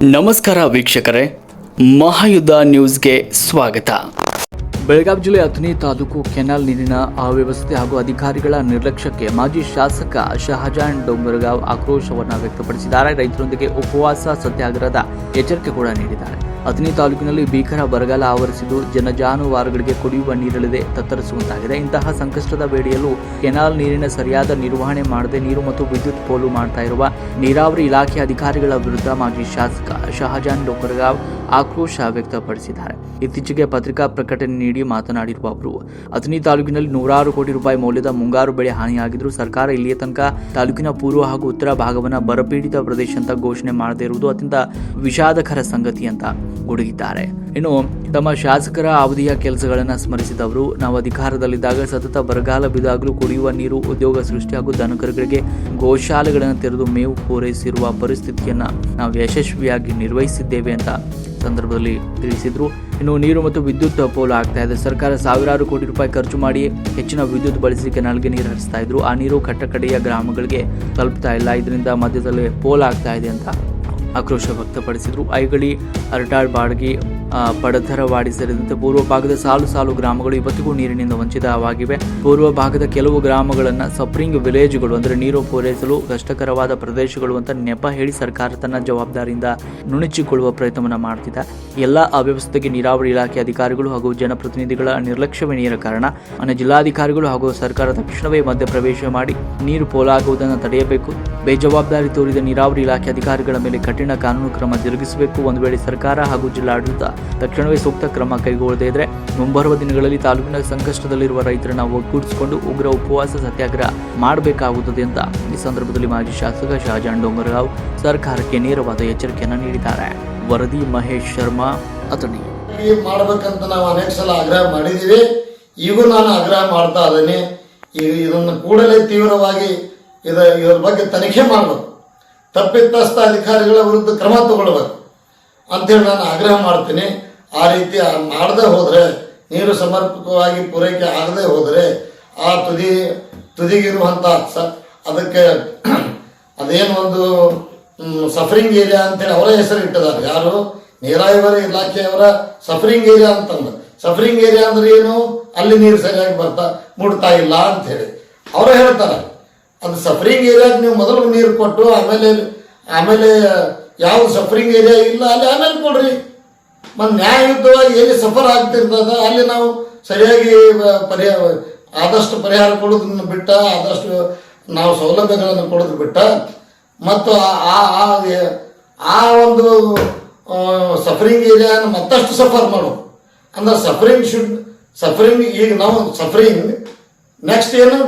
ನಮಸ್ಕಾರ ವೀಕ್ಷಕರೇ, ಮಹಾಯುದ್ಧ ನ್ಯೂಸ್ಗೆ ಸ್ವಾಗತ. ಬೆಳಗಾವಿ ಜಿಲ್ಲೆ ಅಥಣಿ ತಾಲೂಕು ಕೆನಾಲ್ ನೀರಿನ ಅವ್ಯವಸ್ಥೆ ಹಾಗೂ ಅಧಿಕಾರಿಗಳ ನಿರ್ಲಕ್ಷ್ಯಕ್ಕೆ ಮಾಜಿ ಶಾಸಕ ಶಹಜಾನ್ ಡೋಂಗರಗಾವ್ ಆಕ್ರೋಶವನ್ನು ವ್ಯಕ್ತಪಡಿಸಿದ್ದಾರೆ. ರೈತರೊಂದಿಗೆ ಉಪವಾಸ ಸತ್ಯಾಗ್ರಹದ ಎಚ್ಚರಿಕೆ ಕೂಡ ನೀಡಿದ್ದಾರೆ. ಅಥಣಿ ತಾಲೂಕಿನಲ್ಲಿ ಭೀಕರ ಬರಗಾಲ ಆವರಿಸಿದ್ದು ಜನಜಾನುವಾರುಗಳಿಗೆ ಕುಡಿಯುವ ನೀರಿಲ್ಲದೆ ತತ್ತರಿಸುವಂತಾಗಿದೆ. ಇಂತಹ ಸಂಕಷ್ಟದ ವೇಳೆಯಲ್ಲೂ ಕೆನಾಲ್ ನೀರಿನ ಸರಿಯಾದ ನಿರ್ವಹಣೆ ಮಾಡದೆ ನೀರು ಮತ್ತು ವಿದ್ಯುತ್ ಪೋಲು ಮಾಡ್ತಾ ಇರುವ ನೀರಾವರಿ ಇಲಾಖೆ ಅಧಿಕಾರಿಗಳ ವಿರುದ್ಧ ಮಾಜಿ ಶಾಸಕ ಶಹಜಾನ್ ಡೋಂಗರಗಾವ್ ಆಕ್ರೋಶ ವ್ಯಕ್ತಪಡಿಸಿದ್ದಾರೆ. ಇತ್ತೀಚೆಗೆ ಪತ್ರಿಕಾ ಪ್ರಕಟಣೆ ನೀಡಿ ಮಾತನಾಡಿರುವ ಅವರು, ಅಥಣಿ ತಾಲೂಕಿನಲ್ಲಿ ನೂರಾರು ಕೋಟಿ ರೂಪಾಯಿ ಮೌಲ್ಯದ ಮುಂಗಾರು ಬೆಳೆ ಹಾನಿಯಾಗಿದ್ದರೂ ಸರ್ಕಾರ ಇಲ್ಲಿಯ ತನಕ ತಾಲೂಕಿನ ಪೂರ್ವ ಹಾಗೂ ಉತ್ತರ ಭಾಗವನ್ನು ಬರಪೀಡಿತ ಪ್ರದೇಶ ಅಂತ ಘೋಷಣೆ ಮಾಡದೇ ಇರುವುದು ಅತ್ಯಂತ ವಿಷಾದಕರ ಸಂಗತಿ ಅಂತ ಗುಡುಗಿದ್ದಾರೆ. ಇನ್ನು ತಮ್ಮ ಶಾಸಕರ ಅವಧಿಯ ಕೆಲಸಗಳನ್ನು ಸ್ಮರಿಸಿದ ಅವರು, ನಾವು ಅಧಿಕಾರದಲ್ಲಿದ್ದಾಗ ಸತತ ಬರಗಾಲ ಬಿದ್ದಾಗಲೂ ಕುಡಿಯುವ ನೀರು, ಉದ್ಯೋಗ ಸೃಷ್ಟಿ ಹಾಗೂ ದನಕರುಗಳಿಗೆ ಗೋಶಾಲೆಗಳನ್ನು ತೆರೆದು ಮೇವು ಪೂರೈಸಿರುವ ಪರಿಸ್ಥಿತಿಯನ್ನು ನಾವು ಯಶಸ್ವಿಯಾಗಿ ನಿರ್ವಹಿಸಿದ್ದೇವೆ ಅಂತ ಸಂದರ್ಭದಲ್ಲಿ ತಿಳಿಸಿದ್ರು. ಇನ್ನು ನೀರು ಮತ್ತು ವಿದ್ಯುತ್ ಪೋಲು ಆಗ್ತಾ ಇದೆ. ಸರ್ಕಾರ ಸಾವಿರಾರು ಕೋಟಿ ರೂಪಾಯಿ ಖರ್ಚು ಮಾಡಿ ಹೆಚ್ಚಿನ ವಿದ್ಯುತ್ ಬಳಸಿ ಕೆನಾಲ್ಗೆ ನೀರು ಹರಿಸ್ತಾ ಇದ್ರು. ಆ ನೀರು ಕಟ್ಟಕಡೆಯ ಗ್ರಾಮಗಳಿಗೆ ತಲುಪ್ತಾ ಇಲ್ಲ. ಇದರಿಂದ ಮಧ್ಯದಲ್ಲಿ ಪೋಲ್ ಆಗ್ತಾ ಇದೆ ಅಂತ ಆಕ್ರೋಶ ವ್ಯಕ್ತಪಡಿಸಿದ್ರು. ಐಗಳಿ, ಅರಟಾಳ್, ಬಾಡ್ಗಿ, ಪಡಧರವಾಡಿ ಸೇರಿದಂತೆ ಪೂರ್ವ ಭಾಗದ ಸಾಲು ಗ್ರಾಮಗಳು ಇವತ್ತಿಗೂ ನೀರಿನಿಂದ ವಂಚಿತವಾಗಿವೆ. ಪೂರ್ವ ಭಾಗದ ಕೆಲವು ಗ್ರಾಮಗಳನ್ನು ಸಫರಿಂಗ್ ವಿಲೇಜ್ಗಳು ಅಂದರೆ ನೀರು ಪೂರೈಸಲು ಕಷ್ಟಕರವಾದ ಪ್ರದೇಶಗಳು ಅಂತ ನೆಪ ಹೇಳಿ ಸರ್ಕಾರ ತನ್ನ ಜವಾಬ್ದಾರಿಯಿಂದ ನುಣುಚಿಕೊಳ್ಳುವ ಪ್ರಯತ್ನವನ್ನು ಮಾಡ್ತಿದೆ. ಎಲ್ಲ ಅವ್ಯವಸ್ಥೆಗೆ ನೀರಾವರಿ ಇಲಾಖೆ ಅಧಿಕಾರಿಗಳು ಹಾಗೂ ಜನಪ್ರತಿನಿಧಿಗಳ ನಿರ್ಲಕ್ಷ್ಯವೇ ನೇರ ಕಾರಣ. ಜಿಲ್ಲಾಧಿಕಾರಿಗಳು ಹಾಗೂ ಸರ್ಕಾರ ತಕ್ಷಣವೇ ಮಧ್ಯಪ್ರವೇಶ ಮಾಡಿ ನೀರು ಪೋಲಾಗುವುದನ್ನು ತಡೆಯಬೇಕು. ಬೇಜವಾಬ್ದಾರಿ ತೋರಿದ ನೀರಾವರಿ ಇಲಾಖೆ ಅಧಿಕಾರಿಗಳ ಮೇಲೆ ಕಠಿಣ ಕಾನೂನು ಕ್ರಮ ಜರುಗಿಸಬೇಕು. ಒಂದು ವೇಳೆ ಸರ್ಕಾರ ಹಾಗೂ ಜಿಲ್ಲಾಡಳಿತ ತಕ್ಷಣವೇ ಸೂಕ್ತ ಕ್ರಮ ಕೈಗೊಳ್ಳದೇ ಇದ್ದರೆ ಮುಂಬರುವ ದಿನಗಳಲ್ಲಿ ತಾಲೂಕಿನ ಸಂಕಷ್ಟದಲ್ಲಿರುವ ರೈತರನ್ನು ಒಗ್ಗೂಡಿಸಿಕೊಂಡು ಉಗ್ರ ಉಪವಾಸ ಸತ್ಯಾಗ್ರಹ ಮಾಡಬೇಕಾಗುತ್ತದೆ ಅಂತ ಈ ಸಂದರ್ಭದಲ್ಲಿ ಮಾಜಿ ಶಾಸಕ ಶಹಜಾನ್ ಡೋಂಗರಗಾವ್ ಸರ್ಕಾರಕ್ಕೆ ನೇರವಾದ ಎಚ್ಚರಿಕೆಯನ್ನು ನೀಡಿದ್ದಾರೆ. ವರದಿ ಮಹೇಶ್ ಶರ್ಮಾ, ಅಥಣಿ. ಮಾಡಬೇಕಂತ ನಾವು ಅನೇಕ ಸಲ ಆಗ್ರಹ ಮಾಡಿದ್ದೀವಿ. ಈಗೂ ನಾನು ಆಗ್ರಹ ಮಾಡ್ತಾ ಇದ್ದೇನೆ. ಈಗ ಇದನ್ನು ಕೂಡಲೇ ತೀವ್ರವಾಗಿ ಇದರ ಬಗ್ಗೆ ತನಿಖೆ ಮಾಡಬೇಕು. ತಪ್ಪಿತಸ್ಥ ಅಧಿಕಾರಿಗಳ ವಿರುದ್ಧ ಕ್ರಮ ತಗೊಳ್ಬೇಕು ಅಂತೇಳಿ ನಾನು ಆಗ್ರಹ ಮಾಡ್ತೀನಿ. ಆ ರೀತಿ ಮಾಡದೆ ಹೋದರೆ, ನೀರು ಸಮರ್ಪಕವಾಗಿ ಪೂರೈಕೆ ಆಗದೆ ಹೋದರೆ ಆ ತುದಿಗಿರುವಂಥ ಅದಕ್ಕೆ ಅದೇನು ಒಂದು ಸಫರಿಂಗ್ ಏರಿಯಾ ಅಂತೇಳಿ ಅವರ ಹೆಸರು ಇಟ್ಟಿದ್ದಾರೆ. ಯಾರು? ನೀರಾವರಿ ಇಲಾಖೆಯವರ ಸಫರಿಂಗ್ ಏರಿಯಾ ಅಂತಂದು. ಸಫರಿಂಗ್ ಏರಿಯಾ ಅಂದ್ರೆ ಏನು? ಅಲ್ಲಿ ನೀರು ಸರಿಯಾಗಿ ಮುಟ್ತಾ ಇಲ್ಲ ಅಂತ ಹೇಳಿ ಅವರು ಹೇಳ್ತಾರೆ. ಅದು ಸಫರಿಂಗ್ ಏರಿಯಾಗೆ ನೀವು ಮೊದಲು ನೀರು ಕೊಟ್ಟು ಆಮೇಲೆ ಯಾವ ಸಫರಿಂಗ್ ಏರಿಯಾ ಇಲ್ಲ ಅಲ್ಲಿ ಆಮೇಲೆ ಕೊಡ್ರಿ. ಮತ್ತು ನ್ಯಾಯಯುತವಾಗಿ ಎಲ್ಲಿ ಸಫರ್ ಆಗ್ತಿರ್ತದ ಅಲ್ಲಿ ನಾವು ಸರಿಯಾಗಿ ಆದಷ್ಟು ಪರಿಹಾರ ಕೊಡೋದನ್ನು ಬಿಟ್ಟ, ಆದಷ್ಟು ನಾವು ಸೌಲಭ್ಯಗಳನ್ನು ಕೊಡೋದು ಬಿಟ್ಟ, ಮತ್ತು ಆ ಒಂದು ಸಫರಿಂಗ್ ಏರಿಯಾನ ಮತ್ತಷ್ಟು ಸಫರ್ ಮಾಡೋದು ಅಂದ್ರೆ ಸಫರಿಂಗ್ ಈಗ ನಾವು ಸಫರಿಂಗ್ ನೆಕ್ಸ್ಟ್ ಏನು,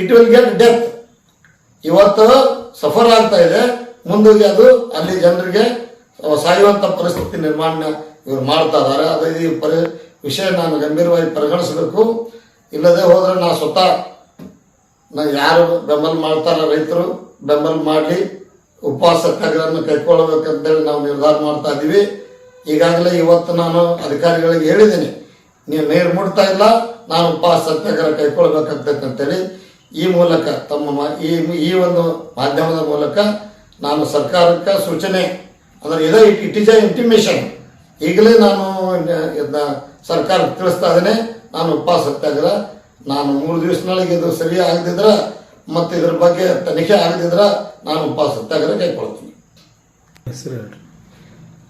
ಇಟ್ ವಿಲ್ ಗೆಟ್ ಡೆತ್. ಇವತ್ತು ಸಫರ್ ಆಗ್ತಾ ಇದೆ, ಮುಂದೋಗಿ ಅದು ಅಲ್ಲಿ ಜನರಿಗೆ ಸಾಯುವಂಥ ಪರಿಸ್ಥಿತಿ ನಿರ್ಮಾಣ ಇವರು ಮಾಡ್ತಾ ಇದ್ದಾರೆ. ಅದು ಈ ವಿಷಯ ನಾನು ಗಂಭೀರವಾಗಿ ಪರಿಗಣಿಸಬೇಕು. ಇಲ್ಲದೆ ಹೋದರೆ ಯಾರು ಬೆಂಬಲ ಮಾಡ್ತಾರ ರೈತರು ಬೆಂಬಲ ಮಾಡಿ ಉಪವಾಸ ಸತ್ಯಾಗ್ರಹವನ್ನು ಕೈಗೊಳ್ಳಬೇಕಂತೇಳಿ ನಾವು ನಿರ್ಧಾರ ಮಾಡ್ತಾ ಇದ್ದೀವಿ. ಈಗಾಗಲೇ ಇವತ್ತು ನಾನು ಅಧಿಕಾರಿಗಳಿಗೆ ಹೇಳಿದ್ದೀನಿ, ನೀವು ನೀರು ಮುಟ್ತಾ ಇಲ್ಲ, ನಾನು ಉಪವಾಸ ಸತ್ಯಾಗ್ರಹ ಕೈಗೊಳ್ಳಬೇಕಾಗ್ತೈತೆ ಅಂತೇಳಿ ಈ ಮೂಲಕ ಈ ಒಂದು ಮಾಧ್ಯಮದ ಮೂಲಕ ನಾನು ಸರ್ಕಾರಕ್ಕೆ ಸೂಚನೆ ಅಂದರೆ ಇಟ್ ಈಸ್ ಅ ಇಂಟಿಮೇಷನ್. ಈಗಲೇ ನಾನು ಸರ್ಕಾರಕ್ಕೆ ತಿಳಿಸ್ತಾ ಇದ್ದೇನೆ, ನಾನು ಉಪವಾಸ ಸತ್ಯಾಗ್ರಹ ನಾನು 3 ದಿವಸದೊಳಗೆ ಇದು ಸರಿ ಆಗದಿದ್ರೆ ಮತ್ತು ಇದ್ರ ಬಗ್ಗೆ ತನಿಖೆ ಆಗದಿದ್ರೆ ನಾನು ಉಪವಾಸ ಸತ್ಯಾಗ್ರಹ ಕೈಗೊಳ್ತೀನಿ.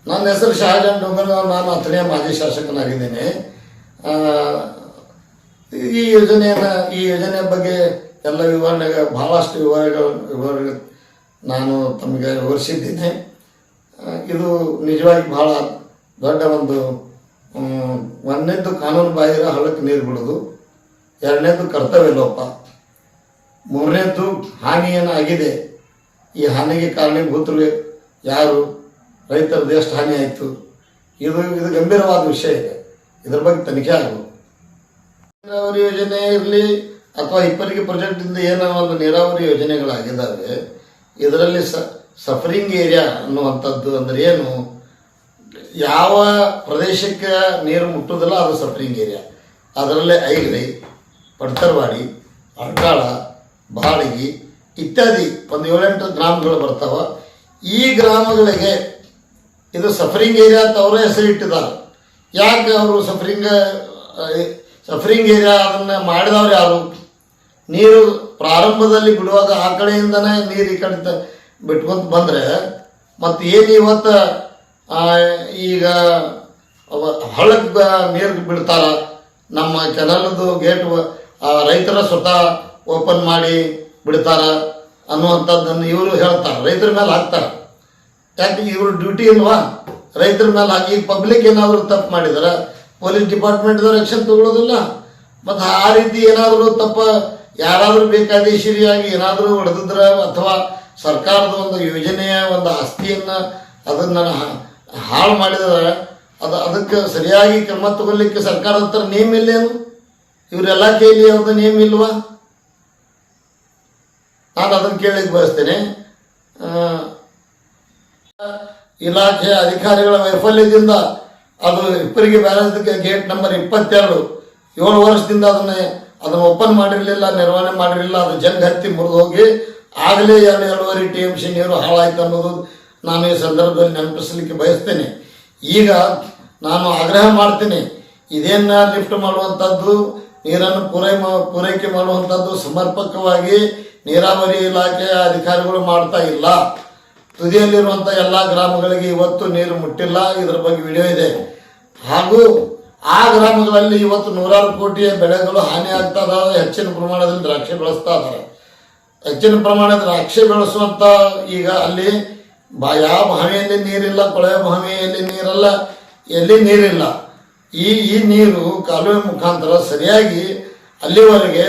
ನನ್ನ ಹೆಸರು ಶಹಜಾನ್ ಡೋಂಗರಗಾವ್. ನಾನು ಅಥಣಿಯ ಮಾಜಿ ಶಾಸಕನಾಗಿದ್ದೇನೆ. ಈ ಯೋಜನೆ ಬಗ್ಗೆ ಎಲ್ಲ ಬಹಳಷ್ಟು ವಿವರಗಳು ನಾನು ತಮಗೆ ವಿವರಿಸಿದ್ದೇನೆ. ಇದು ನಿಜವಾಗಿ ಬಹಳ ದೊಡ್ಡ ಒಂದನೇದ್ದು ಕಾನೂನು ಬಾಹಿರ ಹಳ್ಳಕ್ಕೆ ನೀರು ಬಿಡೋದು, ಎರಡನೇದ್ದು ಕರ್ತವ್ಯ ಲೋಪ, ಮೂರನೇದ್ದು ಹಾನಿ ಏನಾಗಿದೆ, ಈ ಹಾನಿಗೆ ಕಾರಣೀಭೂತರು ಯಾರು, ರೈತರದ್ದು ಎಷ್ಟು ಹಾನಿ ಆಯಿತು, ಇದು ಗಂಭೀರವಾದ ವಿಷಯ ಇದೆ. ಇದ್ರ ಬಗ್ಗೆ ತನಿಖೆ ಆಗಬೇಕು. ನೀರಾವರಿ ಯೋಜನೆ ಇರಲಿ ಅಥವಾ ಇಪ್ಪರಿಗೆ ಪ್ರಾಜೆಕ್ಟಿಂದ ಏನೋ ಒಂದು ನೀರಾವರಿ ಯೋಜನೆಗಳಾಗಿದ್ದಾವೆ, ಇದರಲ್ಲಿ ಸಫರಿಂಗ್ ಏರಿಯಾ ಅನ್ನುವಂಥದ್ದು ಅಂದರೆ ಏನು, ಯಾವ ಪ್ರದೇಶಕ್ಕೆ ನೀರು ಮುಟ್ಟುವುದಿಲ್ಲ ಅದು ಸಫರಿಂಗ್ ಏರಿಯಾ. ಅದರಲ್ಲೇ ಐಗಳಿ, ಪಡ್ತರವಾಡಿ, ಅರ್ಟಾಳ, ಬಾಳಗಿ ಇತ್ಯಾದಿ ಒಂದು 7-8 ಗ್ರಾಮಗಳು ಬರ್ತಾವ. ಈ ಗ್ರಾಮಗಳಿಗೆ ಇದು ಸಫರಿಂಗ್ ಏರಿಯಾ ಅಂತ ಅವರೇ ಹೆಸರಿಟ್ಟಿದ್ದಾರೆ. ಯಾಕೆ ಅವರು ಸಫರಿಂಗ್ ಏರಿಯಾ ಅದನ್ನು ಮಾಡಿದವ್ರು ಯಾರು? ನೀರು ಪ್ರಾರಂಭದಲ್ಲಿ ಬಿಡುವಾಗ ಆ ಕಡೆಯಿಂದನೇ ನೀರು ಈ ಕಡೆ ಬಿಟ್ಕೊಂತ ಬಂದರೆ ಮತ್ತು ಏನು ಇವತ್ತು ಈಗ ಹಳ್ಳಕ್ಕೆ ನೀರು ಬಿಡ್ತಾರ, ನಮ್ಮ ಕೆನಲ್ದು ಗೇಟ್ ರೈತರ ಸ್ವತಃ ಓಪನ್ ಮಾಡಿ ಬಿಡ್ತಾರ ಅನ್ನುವಂಥದ್ದನ್ನು ಇವರು ಹೇಳ್ತಾರೆ, ರೈತರ ಮೇಲೆ ಹಾಕ್ತಾರೆ. ಯಾಕೆ ಇವರು ಡ್ಯೂಟಿ ಇಲ್ವಾ ರೈತರ ಮೇಲೆ ಹಾಕಿ? ಪಬ್ಲಿಕ್ ಏನಾದರೂ ತಪ್ಪು ಮಾಡಿದಾರೆ ಪೊಲೀಸ್ ಡಿಪಾರ್ಟ್ಮೆಂಟ್ದವ್ರು ಆ್ಯಕ್ಷನ್ ತಗೊಳ್ಳೋದಿಲ್ಲ. ಮತ್ತು ಆ ರೀತಿ ಏನಾದರೂ ಯಾರಾದರೂ ಬೇಕಾದೇಶಿಯಾಗಿ ಏನಾದರೂ ಹೊಡೆದಿದ್ರೆ ಅಥವಾ ಸರ್ಕಾರದ ಒಂದು ಯೋಜನೆಯ ಒಂದು ಆಸ್ತಿಯನ್ನು ಅದನ್ನು ಹಾಳು ಮಾಡಿದರೆ ಅದಕ್ಕೆ ಸರಿಯಾಗಿ ಕ್ರಮ ತಗೊಳ್ಳಿಕ್ಕೆ ಸರ್ಕಾರದ ಹತ್ರ ನೇಮ್ ಇಲ್ಲೇನು? ಇವರೆಲ್ಲ ಕೇಳಿ ಅವ್ರದ್ದು ನೇಮ್ ಇಲ್ವಾ? ನಾನು ಅದನ್ನು ಕೇಳಲಿಕ್ಕೆ ಬಯಸ್ತೇನೆ. ಇಲಾಖೆಯ ಅಧಿಕಾರಿಗಳ ವೈಫಲ್ಯದಿಂದ ಅದು ಇಬ್ಬರಿಗೆ ಬ್ಯಾರೇಜ್ ಗೇಟ್ ನಂಬರ್ 22 7 ವರ್ಷದಿಂದ ಅದನ್ನು ಓಪನ್ ಮಾಡಿರಲಿಲ್ಲ, ನಿರ್ವಹಣೆ ಮಾಡಿರಲಿಲ್ಲ. ಅದು ಜಂಗ್ ಹತ್ತಿ ಮುರಿದು ಹೋಗಿ ಆಗಲೇ 2-2.5 TMC ನೀರು ಹಾಳಾಯ್ತು ಅನ್ನೋದು ನಾನು ಈ ಸಂದರ್ಭದಲ್ಲಿ ನೆನಪಿಸಲಿಕ್ಕೆ ಬಯಸ್ತೇನೆ. ಈಗ ನಾನು ಆಗ್ರಹ ಮಾಡ್ತೀನಿ, ಇದೇನು ಲಿಫ್ಟ್ ಮಾಡುವಂಥದ್ದು, ನೀರನ್ನು ಪೂರೈಕೆ ಮಾಡುವಂಥದ್ದು ಸಮರ್ಪಕವಾಗಿ ನೀರಾವರಿ ಇಲಾಖೆಯ ಅಧಿಕಾರಿಗಳು ಮಾಡ್ತಾ ಇಲ್ಲ. ತುದಿಯಲ್ಲಿರುವಂಥ ಎಲ್ಲ ಗ್ರಾಮಗಳಿಗೆ ಇವತ್ತು ನೀರು ಮುಟ್ಟಿಲ್ಲ. ಇದರ ಬಗ್ಗೆ ವಿಡಿಯೋ ಇದೆ. ಹಾಗೂ ಆ ಗ್ರಾಮಗಳಲ್ಲಿ ಇವತ್ತು 100 ಕೋಟಿಯ ಬೆಳೆಗಳು ಹಾನಿ ಆಗ್ತಾ ಇದಾವೆ. ಹೆಚ್ಚಿನ ಪ್ರಮಾಣದಲ್ಲಿ ದ್ರಾಕ್ಷಿ ಬೆಳೆಸ್ತಾ ಇದ್ದಾರೆ. ಹೆಚ್ಚಿನ ಪ್ರಮಾಣದ ದ್ರಾಕ್ಷಿ ಬೆಳೆಸುವಂಥ ಈಗ ಅಲ್ಲಿ ಯಾವ ಬಾವಿಯಲ್ಲಿ ನೀರಿಲ್ಲ, ಕೊಳವೆ ಬಾವಿಯಲ್ಲಿ ನೀರಲ್ಲ, ಎಲ್ಲಿ ನೀರಿಲ್ಲ. ಈ ನೀರು ಕಾಲುವೆ ಮುಖಾಂತರ ಸರಿಯಾಗಿ ಅಲ್ಲಿವರೆಗೆ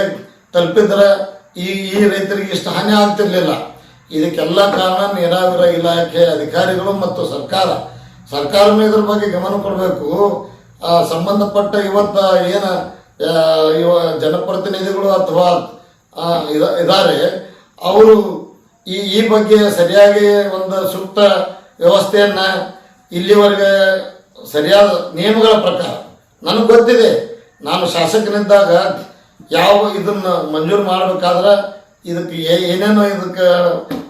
ತಲುಪಿದ್ರೆ ಈ ರೈತರಿಗೆ ಇಷ್ಟು ಹಾನಿ ಆಗ್ತಿರ್ಲಿಲ್ಲ. ಇದಕ್ಕೆಲ್ಲ ಕಾರಣ ನೀರಾವರಿ ಇಲಾಖೆ ಅಧಿಕಾರಿಗಳು ಮತ್ತು ಸರ್ಕಾರನೂ ಇದ್ರ ಬಗ್ಗೆ ಗಮನ ಕೊಡಬೇಕು. ಸಂಬಂಧಪಟ್ಟ ಇವತ್ತು ಜನಪ್ರತಿನಿಧಿಗಳು ಅಥವಾ ಇದ್ದಾರೆ, ಅವರು ಈ ಬಗ್ಗೆ ಸರಿಯಾಗಿ ಒಂದು ಸೂಕ್ತ ವ್ಯವಸ್ಥೆಯನ್ನು ಇಲ್ಲಿವರೆಗೆ ಸರಿಯಾದ ನಿಯಮಗಳ ಪ್ರಕಾರ ನನಗೆ ಗೊತ್ತಿದೆ. ನಾನು ಶಾಸಕನಿದ್ದಾಗ ಇದನ್ನು ಮಂಜೂರು ಮಾಡಬೇಕಾದ್ರೆ ಇದಕ್ಕೆ ಏನೇನೋ ಇದಕ್ಕೆ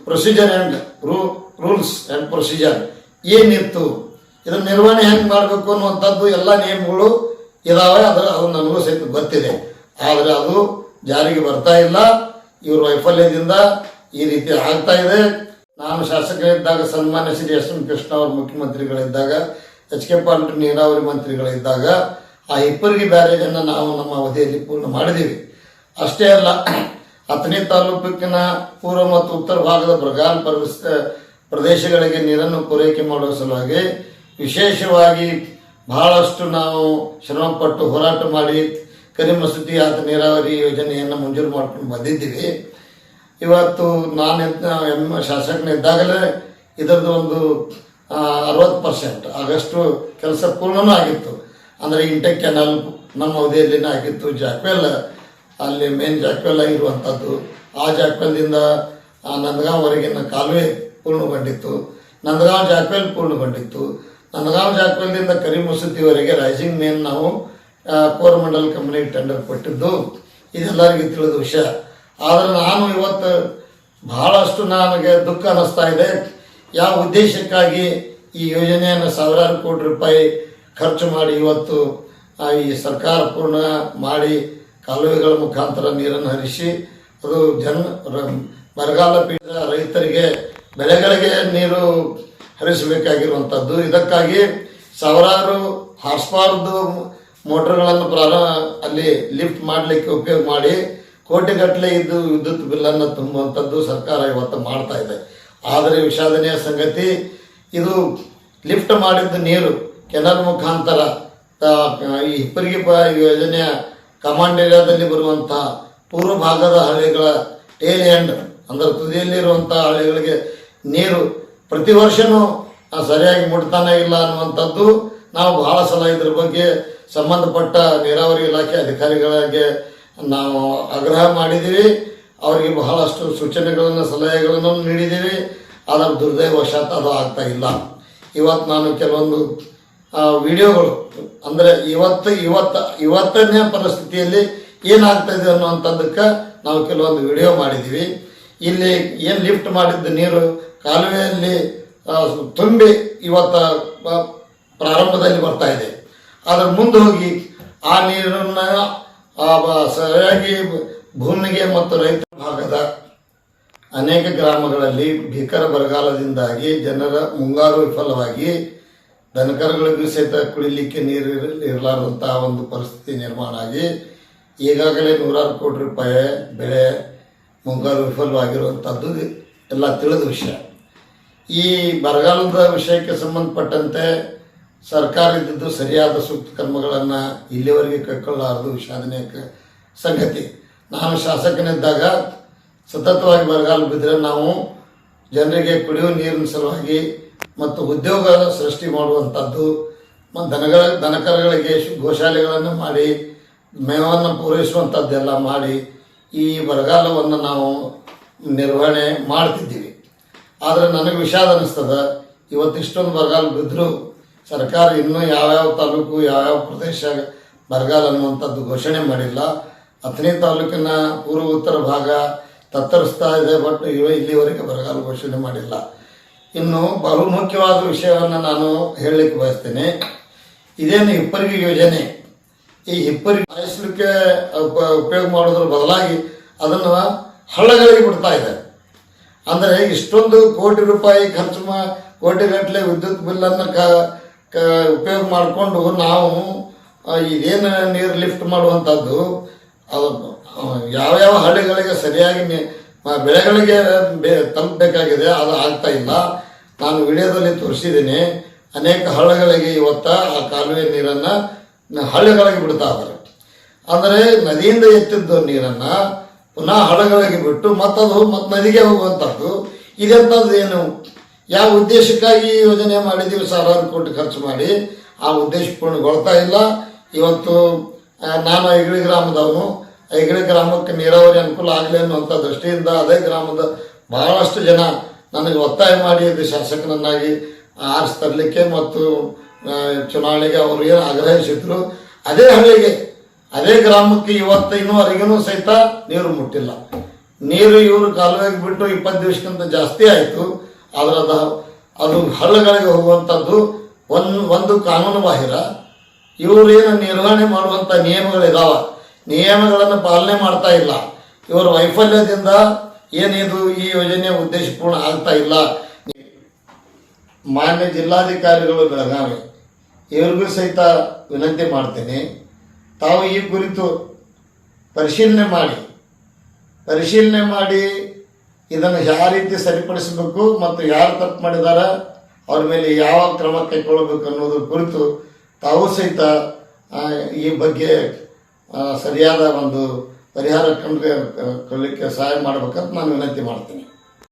procedure and rules and procedure ಏನಿತ್ತು, ಇದನ್ನು ನಿರ್ವಹಣೆ ಹೆಂಗೆ ಮಾಡಬೇಕು ಅನ್ನುವಂಥದ್ದು ಎಲ್ಲ ನಿಯಮಗಳು ಇದಾವೆ. ಅದು ನನಗೂ ಸಹಿತ ಗೊತ್ತಿದೆ. ಆದರೆ ಅದು ಜಾರಿಗೆ ಬರ್ತಾ ಇಲ್ಲ. ಇವ್ರ ವೈಫಲ್ಯದಿಂದ ಈ ರೀತಿ ಆಗ್ತಾ ಇದೆ. ನಾನು ಶಾಸಕರಿದ್ದಾಗ ಸನ್ಮಾನ್ಯ ಶ್ರೀ ಎಸ್ ಎಂ ಕೃಷ್ಣ ಅವರು ಮುಖ್ಯಮಂತ್ರಿಗಳಿದ್ದಾಗ, ಎಚ್ ಕೆ ಪಾಟೀಲ್ ನೀರಾವರಿ ಮಂತ್ರಿಗಳಿದ್ದಾಗ ಆ ಹಿಪ್ಪರಗಿ ಬ್ಯಾರೇಜನ್ನು ನಾವು ನಮ್ಮ ಅವಧಿಯಲ್ಲಿ ಪೂರ್ಣ ಮಾಡಿದ್ದೀವಿ. ಅಷ್ಟೇ ಅಲ್ಲ, ಅಥಣಿ ತಾಲೂಕಿನ ಪೂರ್ವ ಮತ್ತು ಉತ್ತರ ಭಾಗದ ಬರಗಾಲ ಪ್ರದೇಶಗಳಿಗೆ ನೀರನ್ನು ಪೂರೈಕೆ ಮಾಡುವ ಸಲುವಾಗಿ ವಿಶೇಷವಾಗಿ ಬಹಳಷ್ಟು ನಾವು ಶ್ರಮಪಟ್ಟು ಹೋರಾಟ ಮಾಡಿ ಕರಿಮಸೂತಿ ನೀರಾವರಿ ಯೋಜನೆಯನ್ನು ಮಂಜೂರು ಮಾಡ್ಕೊಂಡು ಬಂದಿದ್ದೀವಿ. ಇವತ್ತು ನಾನು ಶಾಸಕನಿದ್ದಾಗಲೇ ಇದರದ್ದು ಒಂದು 60% ಆಗಷ್ಟು ಕೆಲಸ ಪೂರ್ಣನೂ ಆಗಿತ್ತು. ಅಂದರೆ ಇಂಟೆಕ್ ಕೆನಾಲ್ ನಮ್ಮ ಅವಧಿಯಲ್ಲಿನೇ ಆಗಿತ್ತು. ಜಾಕ್ವೆಲ್ ಅಲ್ಲಿ ಮೇನ್ ಜಾಕ್ವೆಲ್ ಆಗಿರುವಂಥದ್ದು, ಆ ಜಾಕ್ವೆಲ್ದಿಂದ ನಂದಗಾಂವರೆಗಿನ ಕಾಲುವೆ ಪೂರ್ಣಗೊಂಡಿತ್ತು. ನಂದಗಾಂವ್ ಜಾಕ್ವೆಲ್ ಪೂರ್ಣಗೊಂಡಿತ್ತು. ನಂದಗಾಂವ್ ಜಾಕ್ವೆಲ್ದಿಂದ ಕರಿಮಸೂತಿವರೆಗೆ ರೈಸಿಂಗ್ ಮೇನ್ ನಾವು ಕೋರಮಂಡಲ್ ಕಂಪನಿಗೆ ಟೆಂಡರ್ ಕೊಟ್ಟಿದ್ದು ಇದೆಲ್ಲರಿಗೂ ತಿಳಿದ ವಿಷಯ. ಆದರೆ ನಾನು ಇವತ್ತು ಬಹಳಷ್ಟು ನನಗೆ ದುಃಖ ಅನ್ನಿಸ್ತಾ ಇದೆ. ಯಾವ ಉದ್ದೇಶಕ್ಕಾಗಿ ಈ ಯೋಜನೆಯನ್ನು ಸಾವಿರಾರು ಕೋಟಿ ರೂಪಾಯಿ ಖರ್ಚು ಮಾಡಿ ಇವತ್ತು ಈ ಸರ್ಕಾರ ಪೂರ್ಣ ಮಾಡಿ ಕಾಲುವೆಗಳ ಮುಖಾಂತರ ನೀರನ್ನು ಹರಿಸಿ ಅದು ಬರಗಾಲ ಪೀಡಿತ ರೈತರಿಗೆ ಬೆಳೆಗಳಿಗೆ ನೀರು ಹರಿಸಬೇಕಾಗಿರುವಂಥದ್ದು. ಇದಕ್ಕಾಗಿ ಸಾವಿರಾರು ಹಾರ್ಸ್ ಪವರ್ದು ಮೋಟರ್ಗಳನ್ನು ಅಲ್ಲಿ ಲಿಫ್ಟ್ ಮಾಡಲಿಕ್ಕೆ ಉಪಯೋಗ ಮಾಡಿ ಕೋಟಿಗಟ್ಟಲೆ ವಿದ್ಯುತ್ ಬಿಲ್ಲನ್ನು ತುಂಬುವಂಥದ್ದು ಸರ್ಕಾರ ಇವತ್ತು ಮಾಡ್ತಾ ಇದೆ. ಆದರೆ ವಿಷಾದನೀಯ ಸಂಗತಿ, ಇದು ಲಿಫ್ಟ್ ಮಾಡಿದ್ದ ನೀರು ಕೆನಾಲ್ ಮುಖಾಂತರ ಈ ಹಿಪ್ಪರಗಿ ಯೋಜನೆಯ ಕಮಾಂಡ್ ಏರಿಯಾದಲ್ಲಿ ಬರುವಂಥ ಪೂರ್ವ ಭಾಗದ ಹಳ್ಳಿಗಳ ಟೇಲ್ ಎಂಡ್ ಅಂದರೆ ತುದಿಯಲ್ಲಿರುವಂಥ ಹಳ್ಳಿಗಳಿಗೆ ನೀರು ಪ್ರತಿ ವರ್ಷವೂ ಸರಿಯಾಗಿ ಮುಟ್ತಾನೆ ಇಲ್ಲ ಅನ್ನುವಂಥದ್ದು ನಾವು ಬಹಳ ಸಲ ಇದ್ರ ಬಗ್ಗೆ ಸಂಬಂಧಪಟ್ಟ ನೀರಾವರಿ ಇಲಾಖೆ ಅಧಿಕಾರಿಗಳಿಗೆ ನಾವು ಆಗ್ರಹ ಮಾಡಿದ್ದೀವಿ. ಅವರಿಗೆ ಬಹಳಷ್ಟು ಸೂಚನೆಗಳನ್ನು ಸಲಹೆಗಳನ್ನು ನೀಡಿದ್ದೀವಿ. ಅದರ ದುರ್ದೈವಶಾತ್ ಅದು ಆಗ್ತಾ ಇಲ್ಲ. ಇವತ್ತು ನಾನು ಕೆಲವೊಂದು ವಿಡಿಯೋಗಳು ಅಂದರೆ ಇವತ್ತನೇ ಪರಿಸ್ಥಿತಿಯಲ್ಲಿ ಏನಾಗ್ತಾಯಿದೆ ಅನ್ನುವಂಥದ್ದಕ್ಕೆ ನಾವು ಕೆಲವೊಂದು ವಿಡಿಯೋ ಮಾಡಿದ್ದೀವಿ. ಇಲ್ಲಿ ಏನು ಲಿಫ್ಟ್ ಮಾಡಿದ್ದ ನೀರು ಕಾಲುವೆಯಲ್ಲಿ ತುಂಬಿ ಇವತ್ತು ಪ್ರಾರಂಭದಲ್ಲಿ ಬರ್ತಾ ಇದೆ. ಅದರ ಮುಂದೆ ಹೋಗಿ ಆ ನೀರನ್ನು ಸರಿಯಾಗಿ ಭೂಮಿಗೆ ಮತ್ತು ರೈತ ಭಾಗದ ಅನೇಕ ಗ್ರಾಮಗಳಲ್ಲಿ ಭೀಕರ ಬರಗಾಲದಿಂದಾಗಿ ಜನರ ಮುಂಗಾರು ವಿಫಲವಾಗಿ ದನಕರುಗಳಿಗೂ ಸಹಿತ ಕುಡಿಲಿಕ್ಕೆ ನೀರು ಇರಲಾರ್ದಂತಹ ಒಂದು ಪರಿಸ್ಥಿತಿ ನಿರ್ಮಾಣ ಆಗಿ ಈಗಾಗಲೇ 100 ಕೋಟಿ ರೂಪಾಯಿ ಬೆಳೆ ಮುಂಗಾರು ವಿಫಲವಾಗಿರುವಂಥದ್ದು ಎಲ್ಲ ತಿಳಿದ ವಿಷಯ. ಈ ಬರಗಾಲದ ವಿಷಯಕ್ಕೆ ಸಂಬಂಧಪಟ್ಟಂತೆ ಸರ್ಕಾರ ಇದ್ದದ್ದು ಸರಿಯಾದ ಸೂಕ್ತ ಕ್ರಮಗಳನ್ನು ಇಲ್ಲಿವರೆಗೆ ಕೈಗೊಳ್ಳಲಾರದು ವಿಷಾದನೀಯ ಸಂಗತಿ. ನಾನು ಶಾಸಕನಿದ್ದಾಗ ಸತತವಾಗಿ ಬರಗಾಲ ಬಿದ್ದರೆ ನಾವು ಜನರಿಗೆ ಕುಡಿಯುವ ನೀರಿನ ಸಲುವಾಗಿ ಮತ್ತು ಉದ್ಯೋಗ ಸೃಷ್ಟಿ ಮಾಡುವಂಥದ್ದು, ದನಕರುಗಳಿಗೆ ಗೋಶಾಲೆಗಳನ್ನು ಮಾಡಿ ಮೇವನ್ನು ಪೂರೈಸುವಂಥದ್ದೆಲ್ಲ ಮಾಡಿ ಈ ಬರಗಾಲವನ್ನು ನಾವು ನಿರ್ವಹಣೆ ಮಾಡ್ತಿದ್ದೀವಿ. ಆದರೆ ನನಗೆ ವಿಷಾದ ಅನ್ನಿಸ್ತದೆ, ಇವತ್ತು ಇಷ್ಟೊಂದು ಬರಗಾಲ ಬಿದ್ದರೂ ಸರ್ಕಾರ ಇನ್ನೂ ಯಾವ್ಯಾವ ತಾಲೂಕು ಯಾವ್ಯಾವ ಪ್ರದೇಶ ಬರಗಾಲ ಅನ್ನುವಂಥದ್ದು ಘೋಷಣೆ ಮಾಡಿಲ್ಲ. ಅಥಣಿ ತಾಲೂಕಿನ ಪೂರ್ವ ಉತ್ತರ ಭಾಗ ತತ್ತರಿಸ್ತಾ ಇದೆ, ಬಟ್ ಇಲ್ಲಿವರೆಗೆ ಬರಗಾಲ ಘೋಷಣೆ ಮಾಡಿಲ್ಲ. ಇನ್ನು ಬಹು ಮುಖ್ಯವಾದ ವಿಷಯವನ್ನು ನಾನು ಹೇಳಲಿಕ್ಕೆ ಬಯಸ್ತೇನೆ. ಇದೇನು ಹಿಪ್ಪರಿಗೆ ಯೋಜನೆ, ಈ ಹಿಪ್ಪರಿಗೆ ಹಾಯಿಸಲಿಕ್ಕೆ ಉಪಯೋಗ ಮಾಡೋದ್ರ ಬದಲಾಗಿ ಅದನ್ನು ಹಳ್ಳಗಳಿಗೆ ಬಿಡ್ತಾ ಇದೆ. ಅಂದರೆ ಇಷ್ಟೊಂದು ಕೋಟಿ ರೂಪಾಯಿ ಖರ್ಚು ಕೋಟಿಗಟ್ಟಲೆ ವಿದ್ಯುತ್ ಬಿಲ್ಲನ್ನು ಉಪಯೋಗ ಮಾಡಿಕೊಂಡು ನಾವು ಇದೇನು ನೀರು ಲಿಫ್ಟ್ ಮಾಡುವಂಥದ್ದು ಅದು ಯಾವ್ಯಾವ ಹಳ್ಳಿಗಳಿಗೆ ಸರಿಯಾಗಿ ಬೆಳೆಗಳಿಗೆ ತಲುಪಬೇಕಾಗಿದೆ, ಅದು ಆಗ್ತಾ ಇಲ್ಲ. ನಾನು ವಿಡಿಯೋದಲ್ಲಿ ತೋರಿಸಿದ್ದೀನಿ, ಅನೇಕ ಹಳ್ಳಗಳಿಗೆ ಇವತ್ತು ಆ ಕಾಲುವೆ ನೀರನ್ನು ಹಳ್ಳಿಗಳಿಗೆ ಬಿಡ್ತಾ ಇದ್ದಾರೆ. ಅಂದರೆ ನದಿಯಿಂದ ಎತ್ತಿದ್ದ ನೀರನ್ನು ಪುನಃ ಹಳ್ಳಗಳಿಗೆ ಬಿಟ್ಟು ಮತ್ತದು ನದಿಗೆ ಹೋಗುವಂಥದ್ದು. ಇದೆಂಥದ್ದು ಏನು, ಯಾವ ಉದ್ದೇಶಕ್ಕಾಗಿ ಈ ಯೋಜನೆ ಮಾಡಿದ್ದೀವಿ, ಸಾವಿರಾರು ಕೋಟಿ ಖರ್ಚು ಮಾಡಿ ಆ ಉದ್ದೇಶ ಪೂರ್ಣಗೊಳ್ತಾ ಇಲ್ಲ. ಇವತ್ತು ನಾನು ಐಗಳಿ ಗ್ರಾಮದವನು, ಐಗಳಿ ಗ್ರಾಮಕ್ಕೆ ನೀರಾವರಿ ಅನುಕೂಲ ಆಗಲಿ ಅನ್ನುವಂಥ ದೃಷ್ಟಿಯಿಂದ ಅದೇ ಗ್ರಾಮದ ಬಹಳಷ್ಟು ಜನ ನನಗೆ ಒತ್ತಾಯ ಮಾಡಿ ಇದು ಶಾಸಕನನ್ನಾಗಿ ಆರಿಸಿ ತರಲಿಕ್ಕೆ ಮತ್ತು ಚುನಾವಣೆಗೆ ಅವರು ಏನು ಆಗ್ರಹಿಸಿದ್ರು, ಅದೇ ಹಳ್ಳಿಗೆ ಅದೇ ಗ್ರಾಮಕ್ಕೆ ಇವತ್ತು ಇನ್ನೂವರೆಗೂ ಸಹಿತ ನೀರು ಮುಟ್ಟಿಲ್ಲ. ನೀರು ಇವರು ಕಾಲುವೆಗೆ ಬಿಟ್ಟು 20 ದಿವಸಕ್ಕಿಂತ ಜಾಸ್ತಿ ಆಯಿತು. ಆದರೆ ಅದು ಹಳ್ಳಗಳಿಗೆ ಹೋಗುವಂಥದ್ದು ಒಂದು ಕಾನೂನು ಬಾಹಿರ. ಇವರು ಏನು ನಿರ್ವಹಣೆ ಮಾಡುವಂಥ ನಿಯಮಗಳಿದಾವೆ, ನಿಯಮಗಳನ್ನು ಪಾಲನೆ ಮಾಡ್ತಾ ಇಲ್ಲ. ಇವರ ವೈಫಲ್ಯದಿಂದ ಏನಿದು ಈ ಯೋಜನೆ ಉದ್ದೇಶ ಪೂರ್ಣ ಆಗ್ತಾ ಇಲ್ಲ. ಮಾನ್ಯ ಜಿಲ್ಲಾಧಿಕಾರಿಗಳು ಬೆಳಗಾವಿ ಇವ್ರಿಗೂ ಸಹಿತ ವಿನಂತಿ ಮಾಡ್ತೀನಿ, ತಾವು ಈ ಕುರಿತು ಪರಿಶೀಲನೆ ಮಾಡಿ ಇದನ್ನು ಯಾವ ರೀತಿ ಸರಿಪಡಿಸಬೇಕು ಮತ್ತು ಯಾರು ತಪ್ಪು ಮಾಡಿದ್ದಾರೆ ಅವ್ರ ಮೇಲೆ ಯಾವ ಕ್ರಮ ಕೈಗೊಳ್ಳಬೇಕು ಅನ್ನೋದ್ರ ಕುರಿತು ತಾವು ಸಹಿತ ಈ ಬಗ್ಗೆ ಸರಿಯಾದ ಒಂದು ಪರಿಹಾರ ಕಂಡುಕೊಳ್ಳಲಿಕ್ಕೆ ಸಹಾಯ ಮಾಡಬೇಕಂತ ನಾನು ವಿನಂತಿ ಮಾಡ್ತೀನಿ.